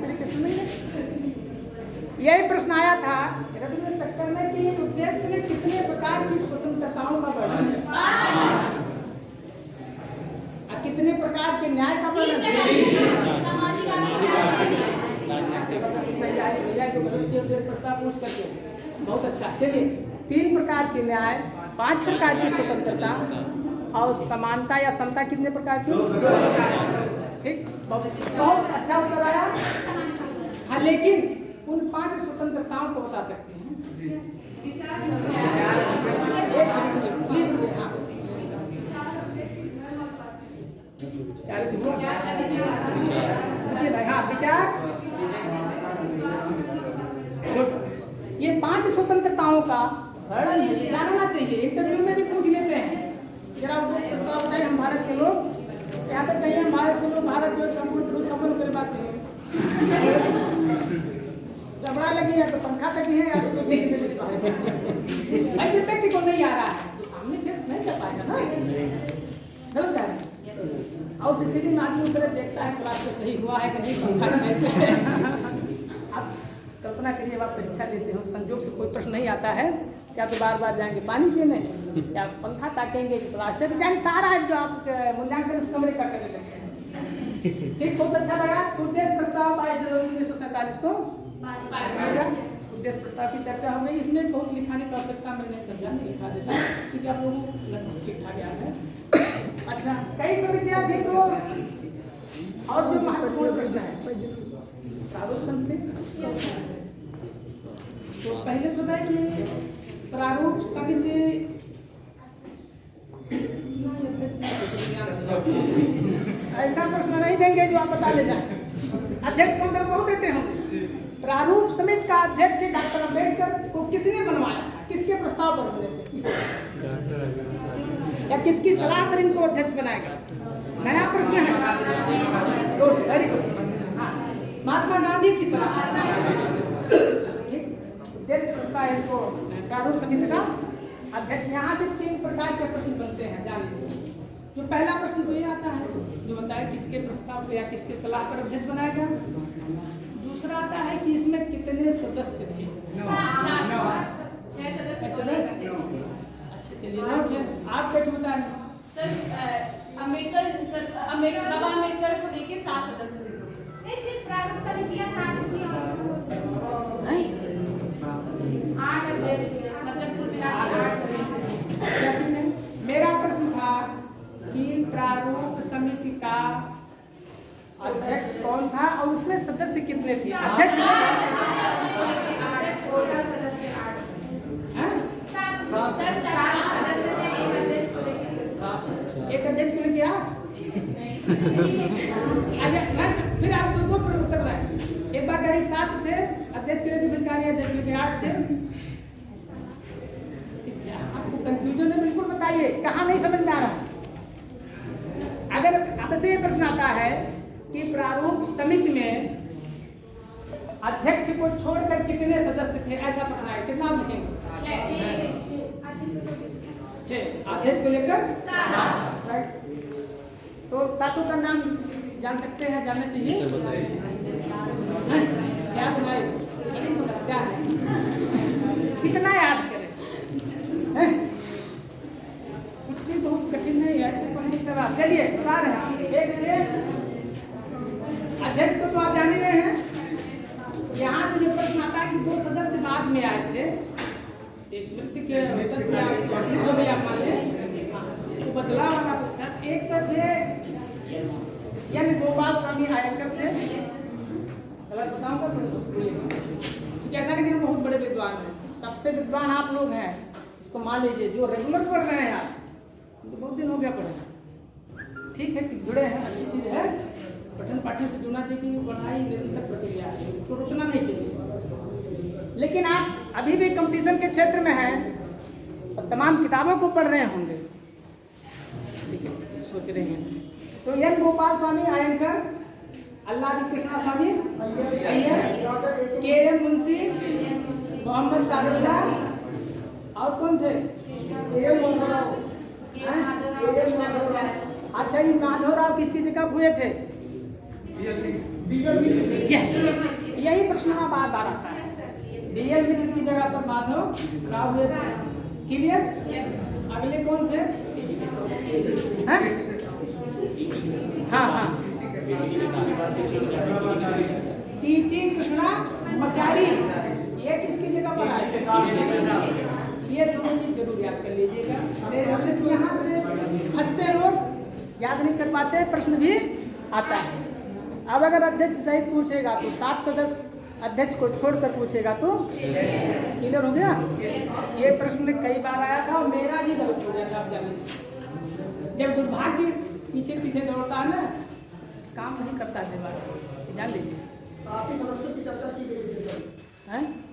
तरीके से नहीं, यही प्रश्न आया था रविंद्र टक्कर ने कि उद्देश्य में कितने प्रकार की स्वतंत्रताओं का वर्णन है, कितने प्रकार के न्याय का वर्णन है। बहुत अच्छा। चलिए, 3 प्रकार के न्याय, 5 प्रकार की स्वतंत्रता और समानता या समता कितने प्रकार की? ठीक, बहुत अच्छा उत्तर आया। हाँ, लेकिन उन 5 स्वतंत्रताओं को बता सकते हैं। का वर्णन है, ये जानना चाहिए। इंटरव्यू में भी पूछ लेते हैं, जरा वो प्रस्ताव बताए हम भारत के लोग, यहाँ तक कहिए हम भारत के लोग, भारत जो संपूर्ण कर बात नहीं जबड़ा लगी है तो पंखा तकी है, या तो ऐसे व्यक्ति को नहीं आ रहा है तो सामने फेस नहीं कर पाएगा ना, गलत है। और उस स्थिति में आदमी उस तरफ देखता है क्लास में सही हुआ है कि नहीं, पंखा कैसे आप कल्पना करिए, आप परीक्षा देते हो, संजोग से कोई प्रश्न नहीं आता है, क्या तो बार बार जाएंगे पानी पीने या पंखा ताकेंगे प्लास्टर, यानी सारा जो आप मूल्यांकन उस कमरे का करने लगते हैं। ठीक, बहुत अच्छा लगा। उद्देश्य प्रस्ताव 22 जनवरी 1947 को उद्देश्य प्रस्ताव की चर्चा हो गई। इसमें बहुत लिखाने की आवश्यकता मैं नहीं समझा, नहीं लिखा देता क्योंकि आप लोगों को लगभग ठीक ठाक याद है। अच्छा, कई समितियाँ थी तो और जो महत्वपूर्ण प्रश्न है प्रारूप समिति, तो पहले तो बताए कि प्रारूप समिति ऐसा प्रश्न नहीं देंगे जो आप बता ले जाए। अध्यक्ष कौन था बहुत देते होंगे। प्रारूप समिति का अध्यक्ष डॉक्टर अम्बेडकर को किसने बनवाया था, किसके प्रस्ताव पर बने थे, या किसकी सलाह पर इनको अध्यक्ष बनाएगा, नया प्रश्न है। Good, very good. हाँ, महात्मा गांधी की सलाह, देश प्रस्ताव इनको प्रारूप समिति का अध्यक्ष। यहाँ से 3 प्रकार के प्रश्न बनते हैं, जान लीजिए। जो पहला प्रश्न तो ये आता है जो बताए किसके प्रस्ताव पर या किसके सलाह पर अध्यक्ष बनाएगा। दूसरा आता है कि इसमें कितने सदस्य थे। अच्छा चलिए, नोट है। आप कैसे बताएं सर? अम्बेडकर बाबा अम्बेडकर को लेके 7 सदस्य थे। सिर्फ प्रारूप समितियां 7 थी और 8 अध्यक्ष थे, मतलब कुल मिलाकर 8 सदस्य थे। मेरा प्रश्न था कि प्रारूप समिति का अध्यक्ष कौन था और उसमें सदस्य कितने थे। अध्यक्ष टोटल सदस्य 8 हैं? सर 7 सदस्य थे, एक अध्यक्ष को लेके 8। एक अध्यक्ष को लेके 8। अच्छा, फिर आप दो पर उत्तर लाए। एक बार कहीं 7 थे अध्यक्ष के लेके, फिर कहा अध्यक्ष के लेके 8 थे। आपको कंफ्यूजन है, बिल्कुल बताइए कहाँ नहीं समझ में आ रहा। अगर अब से ये प्रश्न आता है कि प्रारूप समिति में अध्यक्ष को छोड़कर कितने सदस्य थे, ऐसा प्रश्न है, कितना लिखेंगे? 6। अध्यक्ष को लेकर 7, राइट। तो 7 का नाम जान सकते हैं, जानना चाहिए क्या तुम्हारी बड़ी समस्या है, कितना याद करें, कुछ भी बहुत कठिन है, ऐसे पढ़ने सवाल। चलिए बता रहे हैं, एक थे अध्यक्ष को तो आप जान ही रहे हैं। यहाँ से जो प्रश्न आता है कि 2 सदस्य बाद में आए थे, एक व्यक्ति के जो भी आप मान लें तो बदलाव वाला था। एक तो थे एन गोपाल स्वामी आयकर थे, गलत बताऊंगा तो ऐसा नहीं, बहुत बड़े विद्वान हैं, सबसे विद्वान आप लोग हैं, इसको मान लीजिए। जो रेगुलर पढ़ रहे हैं आप, तो बहुत दिन हो गया पढ़ना, ठीक है कि जुड़े हैं, अच्छी चीज़ है। पठन पाठन से जुड़ना चाहिए, पढ़ाई निरंतर प्रक्रिया है, तो रुकना नहीं चाहिए। लेकिन आप अभी भी कंपटीशन के क्षेत्र में हैं और तमाम किताबों को पढ़ रहे होंगे, ठीक है, सोच रहे हैं। तो एन गोपाल स्वामी आयंकर, अल्लादी कृष्णा स्वामी अय्यर, के एम मुंशी, मोहम्मद सादुल्लाह और कौन थे? अच्छा, ये माधवराव किसकी जगह हुए थे? यही प्रश्न बार बार आता है। डीएल मित्र की जगह पर माधव राव हुए थे। क्लियर? अगले कौन थे? हाँ, टी कृष्णा मचारी, ये किसकी जगह पर आए? ये 2 चीज जरूर याद कर लीजिएगा। यहाँ से फंसते लोग, याद नहीं कर पाते, प्रश्न भी आता है। अब अगर अध्यक्ष सहित पूछेगा तो 7 सदस्य, अध्यक्ष को छोड़कर पूछेगा तो क्लियर हो गया। ये प्रश्न कई बार आया था और मेरा भी गलत हो जाता है। जब दुर्भाग्य पीछे पीछे दौड़ता है ना, काम नहीं करता है, जान लीजिए। 7 सदस्यों की चर्चा की गई थी सर।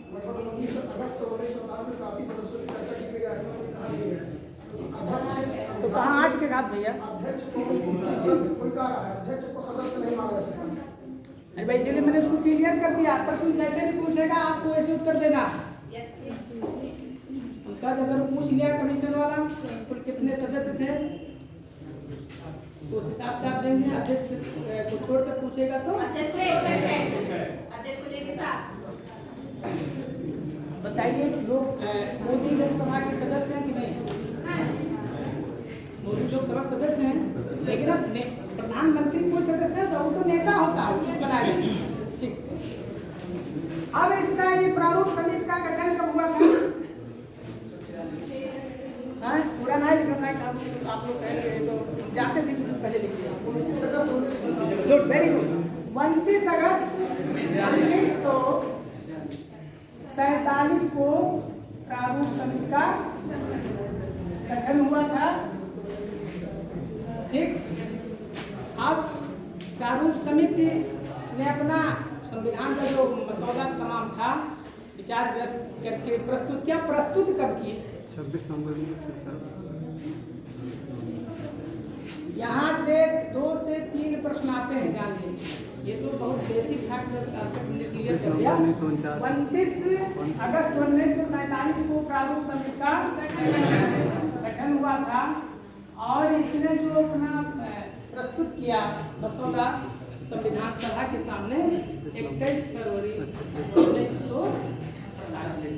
लगभग 19 अगस्त 1947 में 37 सदस्यों की चर्चा की गई है। अध्यक्ष तो कहाँ 8 के बाद भैया? अध्यक्ष को सदस्य कोई कह रहा है, अध्यक्ष को सदस्य नहीं माना जा सकता। अरे भाई इसीलिए मैंने उसको क्लियर कर दिया, प्रश्न जैसे भी पूछेगा आपको वैसे उत्तर देना। उनका अगर पूछ लिया कमीशन वाला कुल कितने सदस्य थे तो उस हिसाब से आप देंगे। अध्यक्ष को छोड़कर पूछेगा तो अध्यक्ष को लेके 7। बताइए लोग मोदी लोकसभा के सदस्य हैं कि नहीं? मोदी लोकसभा सदस्य हैं, लेकिन अब प्रधानमंत्री कोई सदस्य है तो वो तो नेता होता है, उसको बनाया। ठीक, अब इसका ये प्रारूप समिति का गठन कब हुआ था? हाँ, पूरा ना ही करना है, आप लोग कहेंगे तो जाते थे कुछ पहले लिख दिया। Good, very good. 29 अगस्त 1947 को प्रारूप समिति का गठन हुआ था। ठीक, अब प्रारूप समिति ने अपना संविधान का जो मसौदा तमाम था विचार व्यक्त करके प्रस्तुत किया। प्रस्तुत कब किए? 26 नवंबर। यहाँ से 2 से 3 प्रश्न आते हैं, जान लीजिए। ये तो बहुत बेसिक फैक्ट क्लियर कर दिया। 29 अगस्त 1947 को प्रारूप समिति का गठन हुआ था और इसने जो अपना प्रस्तुत किया मसौदा संविधान सभा के सामने 21 फरवरी 1947।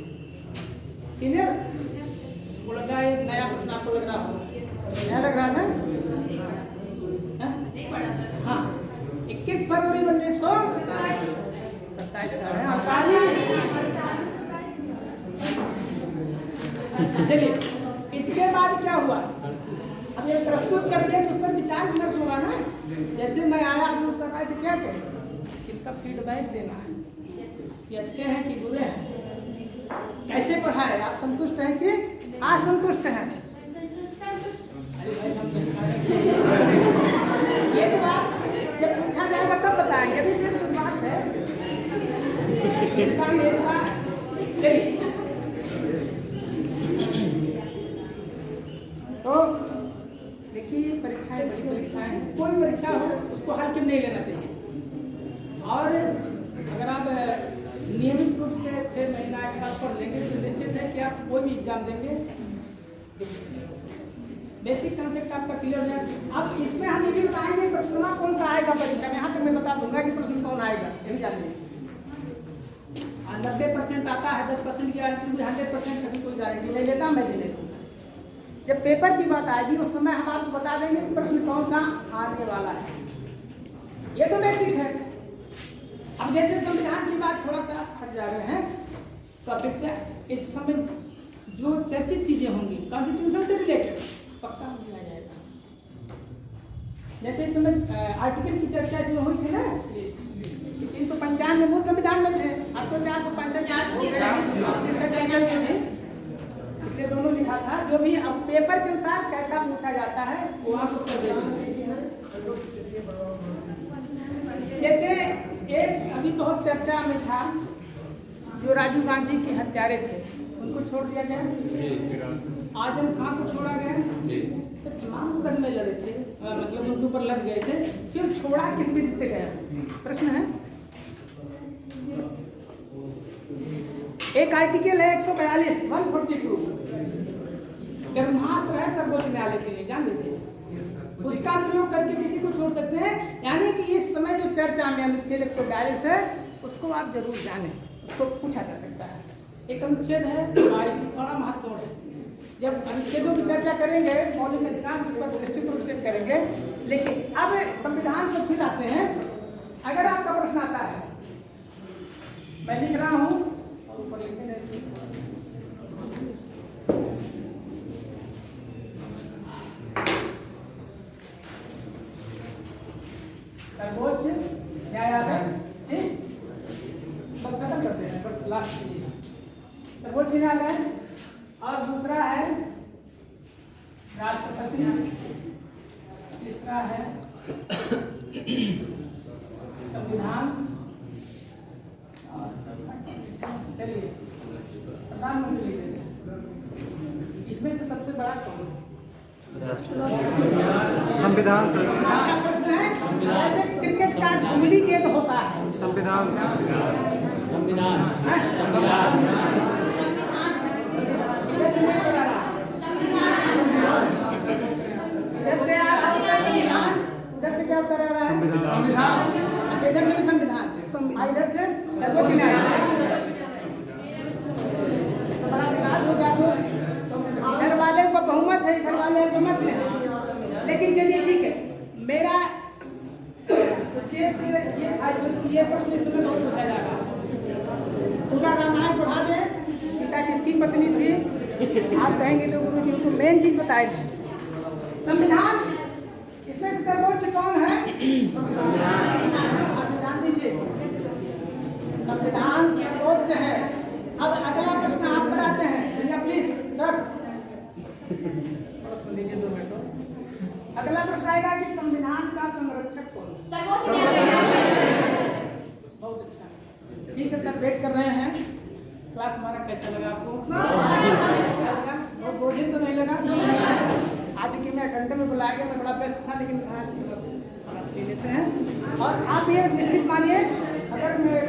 क्लियर? वो लग रहा है एक नया प्रश्न आपको लग रहा हो, नया लग रहा है ना? हाँ, 21 फरवरी 1927 का है। 48। चलिए, इसके बाद क्या हुआ? अब ये प्रस्तुत कर दिया तो उस पर विचार विमर्श होगा ना। जैसे मैं आया अभी उस पर आए थे, क्या कहें? किसका फीडबैक देना है कि अच्छे हैं कि बुरे हैं, कैसे पढ़ाए, आप संतुष्ट हैं कि असंतुष्ट हैं? ये तो बात जब पूछा जाएगा तब बताएंगे, अभी फिर शुरुआत है। तो देखिए, परीक्षाएं बड़ी परीक्षाएं, कोई परीक्षा हो उसको हल्के में नहीं लेना चाहिए। और अगर आप नियमित रूप से 6 महीना 1 साल पढ़ लेंगे तो निश्चित है कि आप कोई भी एग्जाम देंगे, बेसिक कंसेप्ट आपका क्लियर हो जाएगा। अब इसमें हम ये भी बताएंगे प्रश्न कौन सा आएगा परीक्षा में। यहाँ तक मैं बता दूंगा कि प्रश्न कौन आएगा, ये भी जान लीजिए। 90% आता है, 10% की गारंटी, 100% कभी कोई गारंटी नहीं लेता, मैं भी नहीं दूंगा। जब पेपर की बात आएगी उस समय हम आपको बता देंगे कि प्रश्न कौन सा आने वाला है। ये तो बेसिक है। अब जैसे संविधान की बात थोड़ा सा हट जा रहे हैं टॉपिक से, इस समय जो चर्चित चीजें होंगी कॉन्स्टिट्यूशन से रिलेटेड पक्का मिला जाएगा। जैसे इस समय आर्टिकल की चर्चा इसमें हुई थी ना, 395 मूल संविधान में थे, अब तो 465 इसलिए दोनों लिखा था। जो भी अब पेपर के अनुसार कैसा पूछा जाता है वो आप उत्तर देंगे। जैसे एक अभी बहुत चर्चा में था, जो राजीव गांधी के हत्यारे थे उनको छोड़ दिया गया, आजम खां को छोड़ा गया, तो तमाम मुकदमे लड़े थे, मतलब उनके ऊपर लग गए थे, फिर छोड़ा किस विधि से गया? प्रश्न है। एक आर्टिकल है 142 142 ब्रह्मास्त्र है सर्वोच्च न्यायालय के लिए, जान लीजिए। उसका प्रयोग करके किसी को छोड़ सकते हैं। यानी कि इस समय जो चर्चा में अनुच्छेद 142 है उसको आप जरूर जानें, उसको पूछा जा सकता है। एक अनुच्छेद है 22, बड़ा महत्वपूर्ण है। जब अनुच्छेदों की चर्चा करेंगे मौलिक अधिकार उस पर निश्चित रूप से करेंगे, लेकिन अब संविधान को फिर आते हैं। अगर आपका प्रश्न आता है, मैं लिख रहा हूँ और ऊपर लिखे सर्वोच्च न्यायालय, बस खत्म करते हैं, बस लास्ट सर्वोच्च न्यायालय, और दूसरा है राष्ट्रपति, तीसरा है संविधान, और चलिए प्रधानमंत्री लिख देते। इसमें से सबसे बड़ा कौन है? संविधान सर। अच्छा प्रश्न है, जैसे क्रिकेट का उंगली गेंद होता है, संविधान। संविधान इधर से नहीं करा रहा, इधर से आ रहा है संविधान, उधर से क्या उतर आ रहा है? संविधान। अच्छा इधर से भी संविधान, इधर से सर्वोच्च न्यायालय। तो बड़ा विवाद हो गया, तो इधर वाले को बहुमत है, इधर वाले को मत है। लेकिन चलिए ठीक है, मेरा केस ये प्रश्न इस समय बहुत पूछा जा रहा है। पूरा रामायण पढ़ा दें, सीता किसकी पत्नी थी, आप कहेंगे तो गुरु जी को मेन चीज बताए थे। संविधान, इसमें सर्वोच्च कौन है? आप जान लीजिए, संविधान सर्वोच्च है। अब अगला प्रश्न आप पर आते हैं, भैया प्लीज सर, सुन लीजिए 2 मिनट। अगला प्रश्न आएगा कि संविधान का संरक्षक कौन है? सर्वोच्च न्यायालय। बहुत अच्छा, ठीक है सर, वेट कर रहे हैं। क्लास हमारा कैसा लगा आपको? बहुत बोझिल तो नहीं लगा? आज की मैं घंटे में बुला के मैं बड़ा व्यस्त था, लेकिन कहा ले लेते हैं। और आप ये निश्चित मानिए, अगर मैं